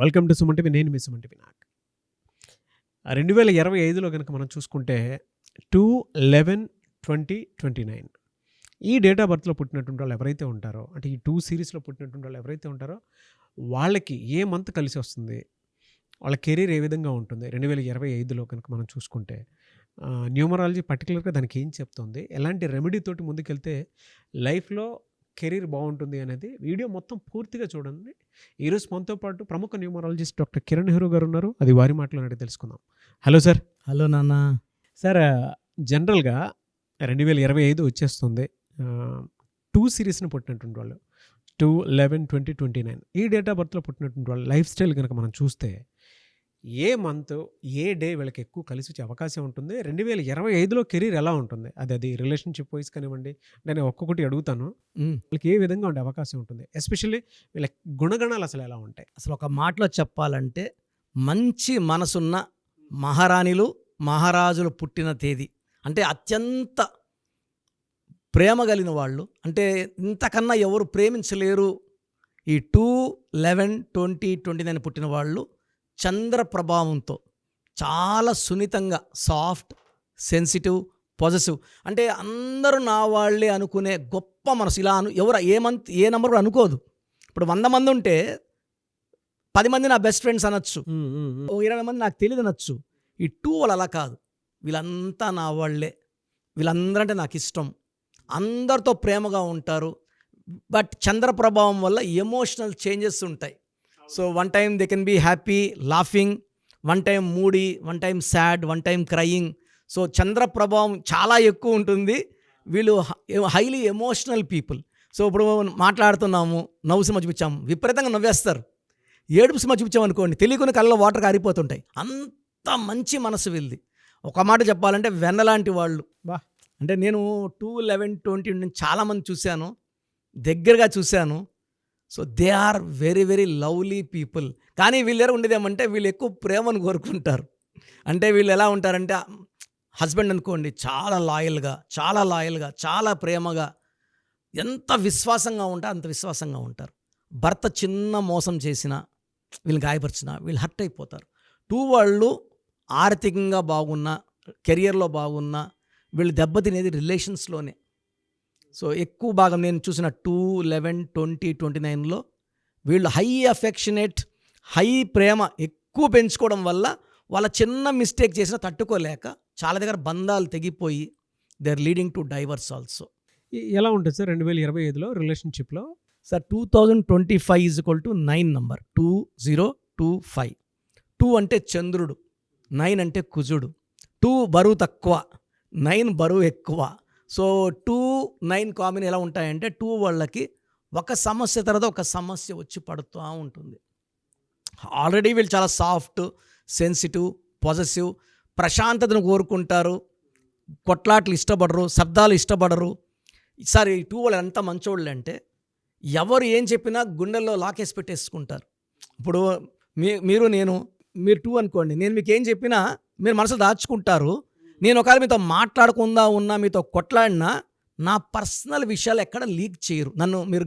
Welcome to Suman TV. నేను మీ Suman TV. 2025లో కనుక మనం చూసుకుంటే 2/11/2029 ఈ డేట్ ఆఫ్ బర్త్లో పుట్టినటువంటి వాళ్ళు ఎవరైతే ఉంటారో, అంటే ఈ 2 సిరీస్లో పుట్టినటువంటి వాళ్ళు ఎవరైతే ఉంటారో వాళ్ళకి ఏ మంత్ కలిసి వస్తుంది, వాళ్ళ కెరీర్ ఏ విధంగా ఉంటుంది 2025లో కనుక మనం చూసుకుంటే, న్యూమరాలజీ పర్టికులర్గా దానికి ఏం చెప్తుంది, ఎలాంటి రెమెడీ తోటి ముందుకెళ్తే లైఫ్లో కెరీర్ బాగుంటుంది అనేది వీడియో మొత్తం పూర్తిగా చూడండి. ఈరోజు మనతో పాటు ప్రముఖ న్యూమరాలజిస్ట్ డాక్టర్ కిరణ్ నెహ్రూ గారు ఉన్నారు. అది వారి మాటలోనే తెలుసుకుందాం. Hello sir. హలో నాన్న. సార్, జనరల్గా 2025 వచ్చేస్తుంది. 2 సిరీస్ని పుట్టినటువంటి వాళ్ళు 2/11/2029 ఈ డేట్ ఆఫ్ బర్త్లో పుట్టినటువంటి వాళ్ళ లైఫ్ స్టైల్ కనుక మనం చూస్తే ఏ మంత్ ఏ డే వీళ్ళకి ఎక్కువ కలిసి వచ్చే అవకాశం ఉంటుంది, 2025లో కెరీర్ ఎలా ఉంటుంది, అది రిలేషన్షిప్ వైజ్ కానివ్వండి, నేను ఒక్కొక్కటి అడుగుతాను. వాళ్ళకి ఏ విధంగా ఉండే అవకాశం ఉంటుంది, ఎస్పెషల్లీ వీళ్ళ గుణగణాలు అసలు ఎలా ఉంటాయి? అసలు ఒక మాటలో చెప్పాలంటే మంచి మనసున్న మహారాణిలు మహారాజులు పుట్టిన తేదీ, అంటే అత్యంత ప్రేమ కలిగిన వాళ్ళు, అంటే ఇంతకన్నా ఎవరు ప్రేమించలేరు. ఈ 2/11/2029 పుట్టిన వాళ్ళు చంద్ర ప్రభావంతో చాలా సున్నితంగా, సాఫ్ట్, సెన్సిటివ్, పాజిటివ్, అంటే అందరూ నా వాళ్ళే అనుకునే గొప్ప మనసు. ఇలా ఎవరు ఏ నెంబర్ కూడా అనుకోదు. ఇప్పుడు 100 మంది ఉంటే 10 మంది నా బెస్ట్ ఫ్రెండ్స్ అనొచ్చు, 20 మంది నాకు తెలియదు అనొచ్చు. ఈ 2 వాళ్ళు అలా కాదు, వీళ్ళంతా నా వాళ్ళే, వీళ్ళందరంటే నాకు ఇష్టం, అందరితో ప్రేమగా ఉంటారు. బట్ చంద్ర ప్రభావం వల్ల ఎమోషనల్ చేంజెస్ ఉంటాయి. So one time they can be happy, laughing, one time moody, one time sad, one time crying. So చంద్ర ప్రభావం చాలా ఎక్కువ ఉంటుంది. వీళ్ళు హైలీ ఎమోషనల్ పీపుల్. సో ఇప్పుడు మాట్లాడుతున్నాము, నవ్వు సినిమా చూపించాము, విపరీతంగా నవ్వేస్తారు. ఏడుపు సినిమా చూపించామనుకోండి, తెలియకుండా కళ్ళలో వాటర్ కారిపోతుంటాయి. అంత మంచి మనసు వీళ్ళది. ఒక మాట చెప్పాలంటే వెన్నలాంటి వాళ్ళు. అంటే నేను 2/11/20 చాలామంది చూశాను, దగ్గరగా చూశాను. So they are very very lovely people. కానీ వీళ్ళెవరు ఉండేదేమంటే వీళ్ళు ఎక్కువ ప్రేమను కోరుకుంటారు. అంటే వీళ్ళు ఎలా ఉంటారంటే, హస్బెండ్ అనుకోండి చాలా లాయల్గా, చాలా ప్రేమగా, ఎంత విశ్వాసంగా ఉంటారో అంత విశ్వాసంగా ఉంటారు. భర్త చిన్న మోసం చేసినా, వీళ్ళు గాయపరిచినా వీళ్ళు హర్ట్ అయిపోతారు. 2 వాళ్ళు ఆర్థికంగా బాగున్నా, కెరియర్లో బాగున్నా, వీళ్ళు దెబ్బతినేది రిలేషన్స్లోనే. సో ఎక్కువ భాగం నేను చూసిన 2/11/2029లో వీళ్ళు హై అఫెక్షనేట్, హై ప్రేమ ఎక్కువ పెంచుకోవడం వల్ల వాళ్ళ చిన్న మిస్టేక్ చేసినా తట్టుకోలేక చాలా దగ్గర బంధాలు తెగిపోయి they are leading to divorce also. ఎలా ఉంటుంది సార్ 2025లో రిలేషన్షిప్లో? Sir 2025 = 9 number, 2025. 2 అంటే చంద్రుడు, 9 అంటే కుజుడు. 2 బరువు తక్కువ, 9 బరువు ఎక్కువ. సో 2-9 కాంబినేషన్ ఎలా ఉంటాయంటే 2 వాళ్ళకి ఒక సమస్య తర్వాత ఒక సమస్య వచ్చి పడుతూ ఉంటుంది. ఆల్రెడీ వీళ్ళు చాలా సాఫ్ట్, సెన్సిటివ్, పాజిటివ్, ప్రశాంతతను కోరుకుంటారు, కొట్లాట్లు ఇష్టపడరు, శబ్దాలు ఇష్టపడరు. ఈసారి 2 వాళ్ళు ఎంత మంచోళ్ళు అంటే ఎవరు ఏం చెప్పినా గుండెల్లో లాకేసి పెట్టేసుకుంటారు. ఇప్పుడు మీరు 2 అనుకోండి, నేను మీకు ఏం చెప్పినా మీరు మనసు దాచుకుంటారు. నేను ఒకవేళ మీతో మాట్లాడకుండా ఉన్నా, మీతో కొట్లాడినా నా పర్సనల్ విషయాలు ఎక్కడ లీక్ చేయరు, నన్ను మీరు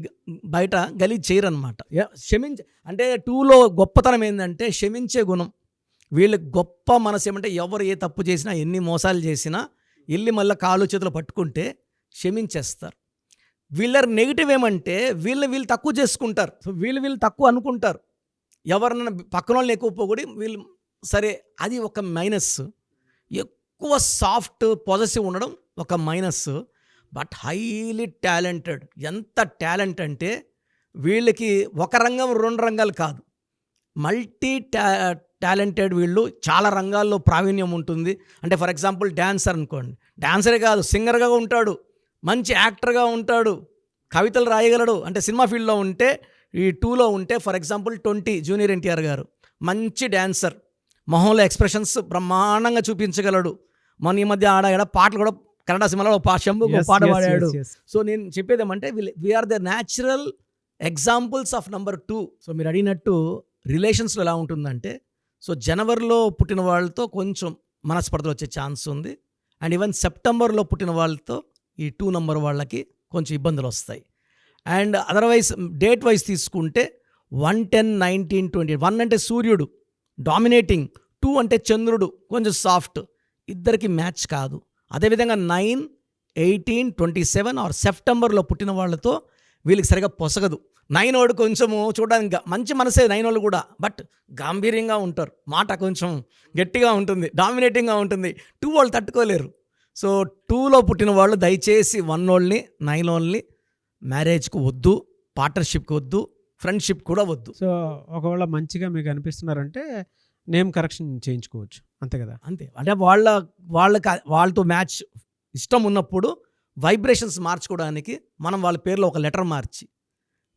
బయట గలీజ్ చేయరు అనమాట. అంటే 2లో గొప్పతనం ఏంటంటే క్షమించే గుణం. వీళ్ళకి గొప్ప మనసు ఏమంటే ఎవరు ఏ తప్పు చేసినా, ఎన్ని మోసాలు చేసినా వెళ్ళి మళ్ళీ కాళ్ళు చేతులు పట్టుకుంటే క్షమించేస్తారు. వీళ్ళ నెగిటివ్ ఏమంటే వీళ్ళు తక్కువ చేసుకుంటారు. సో వీళ్ళు తక్కువ అనుకుంటారు, ఎవరన్నా పక్కన వాళ్ళని ఎక్కువ పోగొడి వీళ్ళు సరే, అది ఒక మైనస్. ఎక్కువ సాఫ్ట్, పాజిటివ్ ఉండడం ఒక మైనస్. But highly talented. ఎంత టాలెంట్ అంటే వీళ్ళకి ఒక రంగం 2 రంగాలు కాదు, మల్టీ టాలెంటెడ్. వీళ్ళు చాలా రంగాల్లో ప్రావీణ్యం ఉంటుంది. అంటే ఫర్ ఎగ్జాంపుల్ డ్యాన్సర్ అనుకోండి, డ్యాన్సరే కాదు సింగర్గా ఉంటాడు, మంచి యాక్టర్గా ఉంటాడు, కవితలు రాయగలడు. అంటే సినిమా ఫీల్డ్లో ఉంటే, ఈ 2లో ఉంటే ఫర్ ఎగ్జాంపుల్ 20 జూనియర్ ఎన్టీఆర్ గారు మంచి డ్యాన్సర్, మొహంలో ఎక్స్ప్రెషన్స్ బ్రహ్మాండంగా చూపించగలడు. మన ఈ మధ్య ఆడ పాటలు కూడా కన్నడ సినిమాలో శంభు పాట పాడాడు. సో నేను చెప్పేది ఏమంటే we are the natural examples of number 2. So మీరు అడిగినట్టు రిలేషన్స్లో ఎలా ఉంటుందంటే, సో జనవరిలో పుట్టిన వాళ్ళతో కొంచెం మనస్పర్ధలు వచ్చే ఛాన్స్ ఉంది. అండ్ ఈవెన్ సెప్టెంబర్లో పుట్టిన వాళ్ళతో ఈ 2 నంబర్ వాళ్ళకి కొంచెం ఇబ్బందులు వస్తాయి. అండ్ అదర్వైజ్ డేట్ వైజ్ తీసుకుంటే 1, 10, 19, 20. 1 అంటే సూర్యుడు డామినేటింగ్, 2 అంటే చంద్రుడు కొంచెం సాఫ్ట్, ఇద్దరికి మ్యాచ్ కాదు. అదేవిధంగా 9, 18, 27 ఆర్ సెప్టెంబర్లో పుట్టిన వాళ్ళతో వీళ్ళకి సరిగా పొసగదు. 9 వాడు కొంచెము చూడడానికి మంచి మనసే 9 వాళ్ళు కూడా, బట్ గాంభీర్యంగా ఉంటారు, మాట కొంచెం గట్టిగా ఉంటుంది, డామినేటింగ్గా ఉంటుంది. 2 వాళ్ళు తట్టుకోలేరు. సో 2లో పుట్టిన వాళ్ళు దయచేసి 1 వాళ్ళని 9 వాళ్ళని మ్యారేజ్కి వద్దు, పార్ట్నర్షిప్కి వద్దు, ఫ్రెండ్షిప్ కూడా వద్దు. సో ఒకవేళ మంచిగా మీకు అనిపిస్తున్నారంటే నేమ్ కరెక్షన్ చేయించుకోవచ్చు, అంతే కదా? అంతే. అంటే వాళ్ళతో మ్యాచ్ ఇష్టం ఉన్నప్పుడు వైబ్రేషన్స్ మార్చుకోవడానికి మనం వాళ్ళ పేర్లో ఒక letter March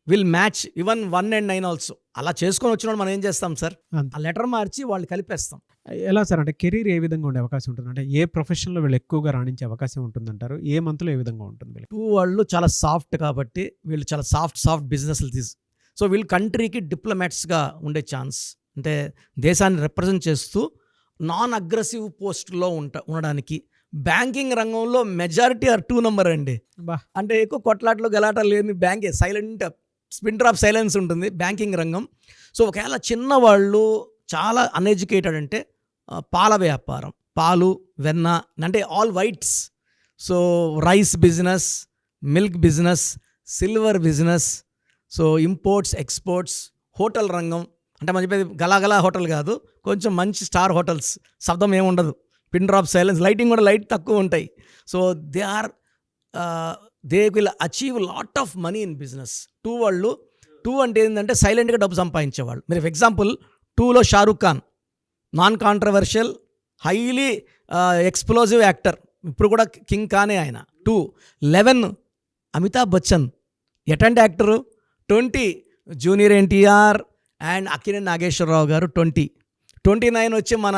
will match even 1 and 9 also అలా చేసుకొని వచ్చినప్పుడు మనం ఏం చేస్తాం సార్, అంతే. ఆ లెటర్ మార్చి వాళ్ళు కలిపేస్తాం. ఎలా సార్, అంటే కెరీర్ ఏ విధంగా ఉండే అవకాశం ఉంటుంది? అంటే ఏ ప్రొఫెషన్లో వీళ్ళు ఎక్కువగా రాణించే అవకాశం ఉంటుందంటారు? ఏ మంత్లో ఏ విధంగా ఉంటుంది వీళ్ళకి? 2 వాళ్ళు చాలా సాఫ్ట్ కాబట్టి వీళ్ళు చాలా సాఫ్ట్ బిజినెస్లు సో వీళ్ళు కంట్రీకి డిప్లొమాట్స్గా ఉండే ఛాన్స్, అంటే దేశాన్ని రిప్రజెంట్ చేస్తూ నాన్ అగ్రెసివ్ పోస్ట్లో ఉండడానికి. బ్యాంకింగ్ రంగంలో మెజారిటీ 2 నెంబర్ అండి. బా, అంటే ఎక్కువ కొట్లాట్లు గలాటలు లేని బ్యాంకే, సైలెంట్ స్పిన్ డ్రాప్ సైలెన్స్ ఉంటుంది బ్యాంకింగ్ రంగం. సో ఒకవేళ చిన్నవాళ్ళు చాలా అన్ఎడ్యుకేటెడ్ అంటే పాల వ్యాపారం, పాలు వెన్న అంటే all whites, so rice business, milk business, silver business, so imports exports, hotel రంగం అంటే మంచి గలాగలా హోటల్ కాదు, కొంచెం మంచి స్టార్ హోటల్స్, శబ్దం ఏముండదు, పిన్ డ్రాప్ సైలెన్స్, లైటింగ్ కూడా లైట్ తక్కువ ఉంటాయి. So they will achieve lot of money in business. 2 అంటే ఏంటంటే సైలెంట్గా డబ్బు సంపాదించేవాళ్ళు. మీరు ఎగ్జాంపుల్ 2లో Shahrukh Khan, non controversial, highly explosive actor, ఇప్పుడు కూడా కింగ్ ఖానే ఆయన. 2, 11 అమితాబ్ బచ్చన్, ఎటంటి actor. 20 junior NTR and Akkineni Nageswara Rao garu. 29 వచ్చి మన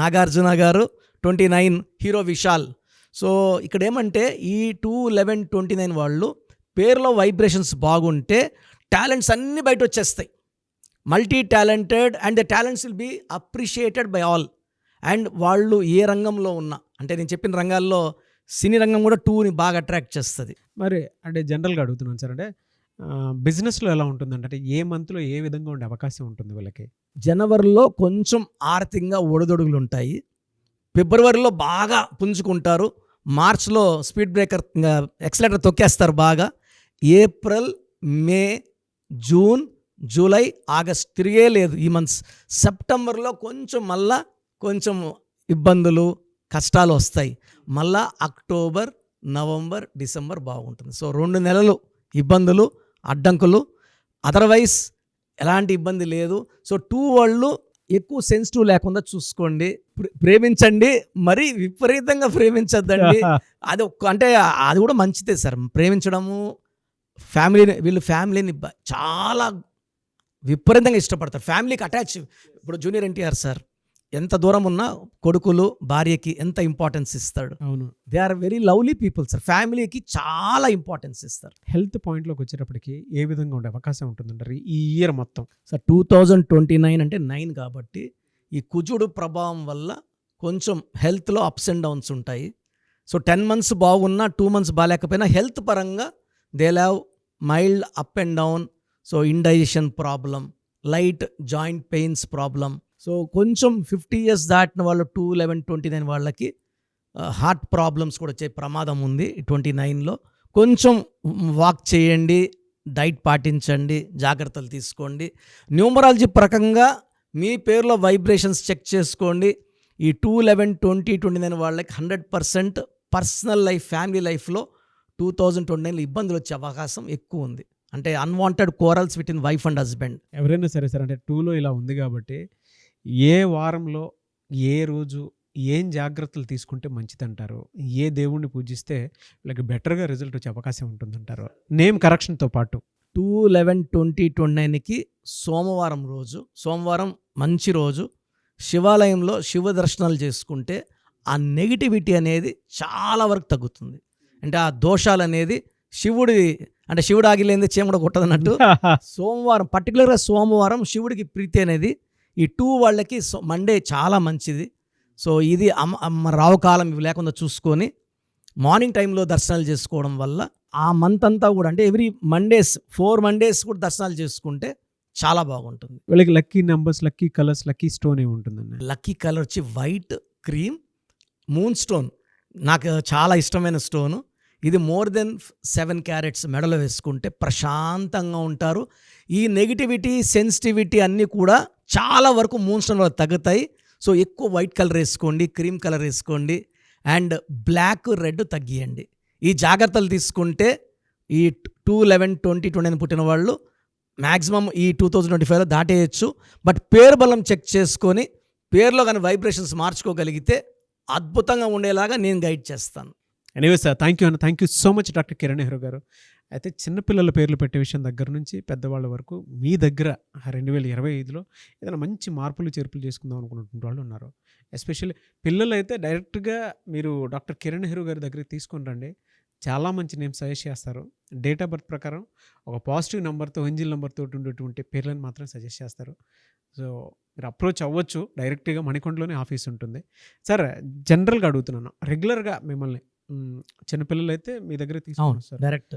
నాగార్జున గారు. 29 హీరో విశాల్. సో ఇక్కడ ఏమంటే ఈ 2, 11, 29 వాళ్ళు పేరులో వైబ్రేషన్స్ బాగుంటే టాలెంట్స్ అన్నీ బయట వచ్చేస్తాయి. Multi talented and the talents will be appreciated by all. And వాళ్ళు ఏ రంగంలో ఉన్నా, అంటే నేను చెప్పిన రంగాల్లో సినీ రంగం కూడా 2ని బాగా అట్రాక్ట్ చేస్తుంది. మరి అంటే జనరల్గా అడుగుతున్నాను సార్, అంటే బిజినెస్లో ఎలా ఉంటుందంటే అంటే ఏ మంత్లో ఏ విధంగా ఉండే అవకాశం ఉంటుంది వీళ్ళకి? జనవరిలో కొంచెం ఆర్థికంగా ఒడిదొడుగులు ఉంటాయి, ఫిబ్రవరిలో బాగా పుంజుకుంటారు, మార్చ్లో స్పీడ్ బ్రేకర్ ఎక్సలేటర్ తొక్కేస్తారు బాగా, ఏప్రిల్, మే, జూన్, జూలై, ఆగస్ట్ తిరిగే లేదు ఈ మంత్స్. సెప్టెంబర్లో కొంచెం ఇబ్బందులు కష్టాలు వస్తాయి. మళ్ళా అక్టోబర్, నవంబర్, డిసెంబర్ బాగుంటుంది. సో 2 నెలలు ఇబ్బందులు, అడ్డంకులు, అదర్వైజ్ ఎలాంటి ఇబ్బంది లేదు. సో 2 వాళ్ళు ఎక్కువ సెన్సిటివ్ లేకుండా చూసుకోండి, ప్రేమించండి, మరీ విపరీతంగా ప్రేమించద్దండి. అంటే అది కూడా మంచిదే సార్, ప్రేమించడము. వీళ్ళు ఫ్యామిలీని చాలా విపరీతంగా ఇష్టపడతారు, ఫ్యామిలీకి అటాచ్. ఇప్పుడు జూనియర్ ఎన్టీఆర్ సార్ ఎంత దూరం ఉన్నా కొడుకులు భార్యకి ఎంత ఇంపార్టెన్స్ ఇస్తాడు. అవును, they are very lovely people sir, ఫ్యామిలీకి చాలా ఇంపార్టెన్స్ ఇస్తారు. హెల్త్ పాయింట్లోకి వచ్చేటప్పటికి ఏ విధంగా ఉండే అవకాశం ఉంటుందంటారు ఈ ఇయర్ మొత్తం? సార్ 2029 అంటే 9 కాబట్టి ఈ కుజుడు ప్రభావం వల్ల కొంచెం హెల్త్లో అప్స్ అండ్ డౌన్స్ ఉంటాయి. సో 10 months బాగున్నా 2 months బాగాలేకపోయినా హెల్త్ పరంగా they have mild up and down. So indigestion problem, light joint pains problem. So కొంచెం 50 years దాటిన వాళ్ళు 2, 11, 29 వాళ్ళకి హార్ట్ ప్రాబ్లమ్స్ కూడా వచ్చే ప్రమాదం ఉంది 29లో. కొంచెం వాక్ చేయండి, డైట్ పాటించండి, జాగ్రత్తలు తీసుకోండి. న్యూమరాలజీ ప్రకంగా మీ పేరులో వైబ్రేషన్స్ చెక్ చేసుకోండి. ఈ 2, 11, 20, 29 వాళ్ళకి 100% పర్సనల్ లైఫ్, ఫ్యామిలీ లైఫ్లో 2029లో ఇబ్బందులు వచ్చే అవకాశం ఎక్కువ ఉంది. అంటే unwanted corals with in wife and husband. ఎవరైనా సరే సార్, అంటే 2లో ఇలా ఉంది కాబట్టి ఏ వారంలో ఏ రోజు ఏం జాగ్రత్తలు తీసుకుంటే మంచిదంటారు? ఏ దేవుణ్ణి పూజిస్తే వీళ్ళకి బెటర్గా రిజల్ట్ వచ్చే అవకాశం ఉంటుందంటారు నేమ్ కరెక్షన్తో పాటు? 2, 11, 20, 29కి సోమవారం మంచి రోజు. శివాలయంలో శివ దర్శనాలు చేసుకుంటే ఆ నెగిటివిటీ అనేది చాలా వరకు తగ్గుతుంది. అంటే ఆ దోషాలు అనేది శివుడు ఆగిలేంది చీమ కూడా కొట్టదన్నట్టు. పర్టికులర్గా సోమవారం శివుడికి ప్రీతి అనేది ఈ 2 వాళ్ళకి మండే చాలా మంచిది. సో ఇది రావు కాలం ఇవి లేకుండా చూసుకొని మార్నింగ్ టైంలో దర్శనాలు చేసుకోవడం వల్ల ఆ మంత్ అంతా కూడా అంటే ఎవ్రీ మండేస్ 4 మండేస్ కూడా దర్శనాలు చేసుకుంటే చాలా బాగుంటుంది. వీళ్ళకి lucky numbers, lucky colours, lucky stone ఏమి ఉంటుందండి? లక్కీ కలర్ వచ్చి వైట్, క్రీమ్, మూన్ స్టోన్. నాకు చాలా ఇష్టమైన స్టోను. ఇది మోర్ దెన్ 7 క్యారెట్స్ మెడలో వేసుకుంటే ప్రశాంతంగా ఉంటారు. ఈ నెగిటివిటీ, సెన్సిటివిటీ అన్నీ కూడా చాలా వరకు మూన్ స్టోన్ వల్ల తగ్గుతాయి. సో ఎక్కువ వైట్ కలర్ వేసుకోండి, క్రీమ్ కలర్ వేసుకోండి, అండ్ బ్లాక్, రెడ్ తగ్గియండి. ఈ జాగ్రత్తలు తీసుకుంటే ఈ 2/11/2020 పుట్టిన వాళ్ళు మ్యాక్సిమం ఈ 2025లో దాటేయచ్చు. బట్ పేరు బలం చెక్ చేసుకొని పేరులో కానీ వైబ్రేషన్స్ మార్చుకోగలిగితే అద్భుతంగా ఉండేలాగా నేను గైడ్ చేస్తాను. ఎనీవే సార్, థ్యాంక్ యూ అన్న. Thank you so much doctor Kiran Nehru గారు. అయితే చిన్నపిల్లల పేర్లు పెట్టే విషయం దగ్గర నుంచి పెద్దవాళ్ళ వరకు మీ దగ్గర 2025లో ఏదైనా మంచి మార్పులు చేర్పులు చేసుకుందాం అనుకున్నటువంటి వాళ్ళు ఉన్నారు. ఎస్పెషల్లీ పిల్లలు అయితే డైరెక్ట్గా మీరు డాక్టర్ కిరణ్ నెహ్రూ గారి దగ్గరికి తీసుకొని రండి. చాలా మంచి నేమ్ సజెస్ట్ చేస్తారు. డేట్ ఆఫ్ బర్త్ ప్రకారం ఒక పాజిటివ్ నెంబర్తో, ఏంజిల్ నెంబర్తో ఉండేటువంటి పేర్లను మాత్రం సజెస్ట్ చేస్తారు. సో మీరు అప్రోచ్ అవ్వచ్చు. డైరెక్ట్గా మణికొండలోనే ఆఫీస్ ఉంటుంది. సార్, జనరల్గా అడుగుతున్నాను, రెగ్యులర్గా మిమ్మల్ని చిన్నపిల్లలు అయితే మీ దగ్గర తీసుకుంటారు సార్? డైరెక్ట్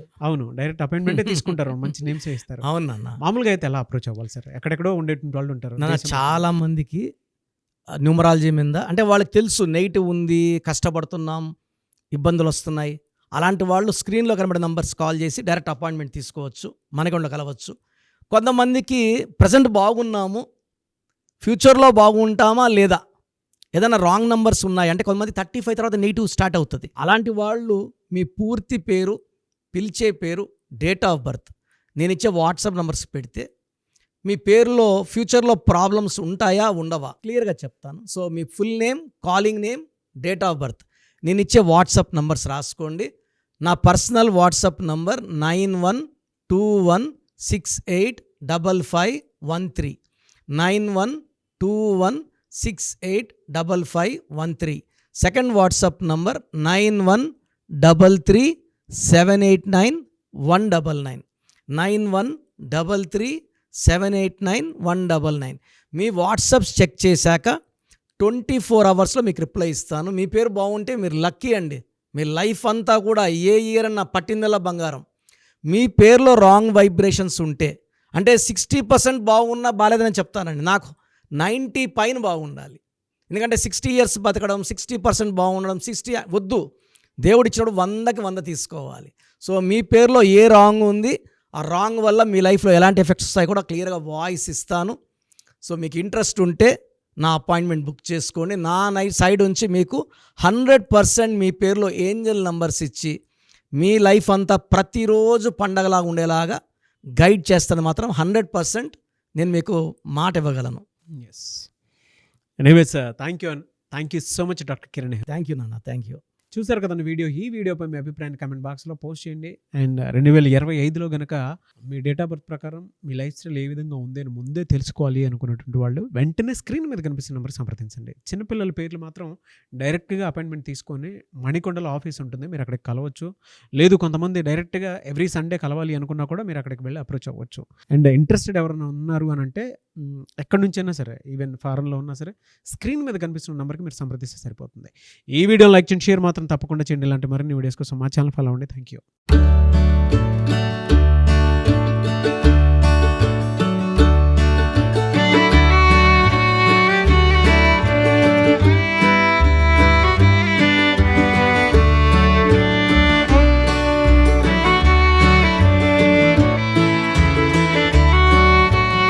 డైరెక్ట్ అపాయింట్మెంటే తీసుకుంటారు. మంచి నేమ్స్ ఇస్తారు. అవును నాన్న. మామూలుగా అయితే ఎలా అప్రోచ్ అవ్వాలి సార్? ఎక్కడెక్కడో ఉండేటువంటి వాళ్ళు ఉంటారు. చాలా మందికి న్యూమరాలజీ మీద అంటే వాళ్ళకి తెలుసు నెగిటివ్ ఉంది, కష్టపడుతున్నాం, ఇబ్బందులు వస్తున్నాయి. అలాంటి వాళ్ళు స్క్రీన్లో కనబడే నంబర్స్ కాల్ చేసి డైరెక్ట్ అపాయింట్మెంట్ తీసుకోవచ్చు, మనకొండ కలవచ్చు. కొంతమందికి ప్రజెంట్ బాగున్నాము, ఫ్యూచర్లో బాగుంటామా లేదా, ఏదైనా రాంగ్ నంబర్స్ ఉన్నాయి అంటే కొంతమంది 35 తర్వాత నెగిటివ్ స్టార్ట్ అవుతుంది. అలాంటి వాళ్ళు మీ పూర్తి పేరు, పిలిచే పేరు, డేట్ ఆఫ్ బర్త్, నేను ఇచ్చే వాట్సాప్ నంబర్స్ పెడితే మీ పేరులో ఫ్యూచర్లో ప్రాబ్లమ్స్ ఉంటాయా ఉండవా క్లియర్గా చెప్తాను. So me full name, calling name, date of birth, నేను ఇచ్చే వాట్సాప్ నంబర్స్ రాసుకోండి. నా personal WhatsApp number 9121685513 9121685513. Second WhatsApp number 9133789199 9133789199. మీ వాట్సాప్స్ చెక్ చేశాక 24 అవర్స్లో మీకు రిప్లై ఇస్తాను. మీ పేరు బాగుంటే మీరు లక్కీ అండి. మీ లైఫ్ అంతా కూడా ఏ ఇయర్ అన్న పట్టిందల్లా బంగారం. మీ పేరులో రాంగ్ వైబ్రేషన్స్ ఉంటే అంటే 60% బాగున్నా బాలేదని చెప్తానండి. నాకు 90 పైన బాగుండాలి. ఎందుకంటే 60 ఇయర్స్ బతకడం, 60% బాగుండడం, 60 వద్దు. దేవుడిచ్చినప్పుడు 100కి 100 తీసుకోవాలి. సో మీ పేరులో ఏ రాంగ్ ఉంది, ఆ రాంగ్ వల్ల మీ లైఫ్లో ఎలాంటి ఎఫెక్ట్స్ వస్తాయి కూడా క్లియర్గా వాయిస్ ఇస్తాను. సో మీకు ఇంట్రెస్ట్ ఉంటే నా అపాయింట్మెంట్ బుక్ చేసుకోండి. నా సైడ్ నుంచి మీకు 100% మీ పేరులో ఏంజల్ నంబర్స్ ఇచ్చి మీ లైఫ్ అంతా ప్రతిరోజు పండగలాగా ఉండేలాగా గైడ్ చేస్తాను. మాత్రం 100% నేను మీకు మాట ఇవ్వగలను. Yes. Anyway sir, thank you so much doctor Kiran Nehru. Thank you నాన్న, థ్యాంక్ యూ. చూసారు కదండి వీడియో. ఈ వీడియోపై మీ అభిప్రాయాన్ని కామెంట్ బాక్స్లో పోస్ట్ చేయండి. అండ్ 2025లో కనుక మీ డేట్ ఆఫ్ బర్త్ ప్రకారం మీ లైఫ్ స్టైల్ ఏ విధంగా ఉంది అని ముందే తెలుసుకోవాలి అనుకున్నటువంటి వాళ్ళు వెంటనే స్క్రీన్ మీద కనిపిస్తున్న నెంబర్ సంప్రదించండి. చిన్నపిల్లల పేర్లు మాత్రం డైరెక్ట్గా అపాయింట్మెంట్ తీసుకొని మణికొండలో ఆఫీస్ ఉంటుంది, మీరు అక్కడికి కలవచ్చు. లేదు కొంతమంది డైరెక్ట్గా ఎవ్రీ సండే కలవాలి అనుకున్నా కూడా మీరు అక్కడికి వెళ్ళి అప్రోచ్ అవ్వచ్చు. అండ్ ఇంట్రెస్టెడ్ ఎవరైనా ఉన్నారు అని అంటే ఎక్కడి నుంచైనా సరే, ఈవెన్ ఫారెన్లో ఉన్నా సరే, స్క్రీన్ మీద కనిపిస్తున్న నెంబర్కి మీరు సంప్రదిస్తే సరిపోతుంది. ఈ వీడియో లైక్ చేయండి, షేర్ మాత్రం తప్పకుండా చేయండి. ఇలాంటి మరిన్ని వీడియోస్ కోసం మా ఛానల్ ఫాలో అవ్వండి. Thank you.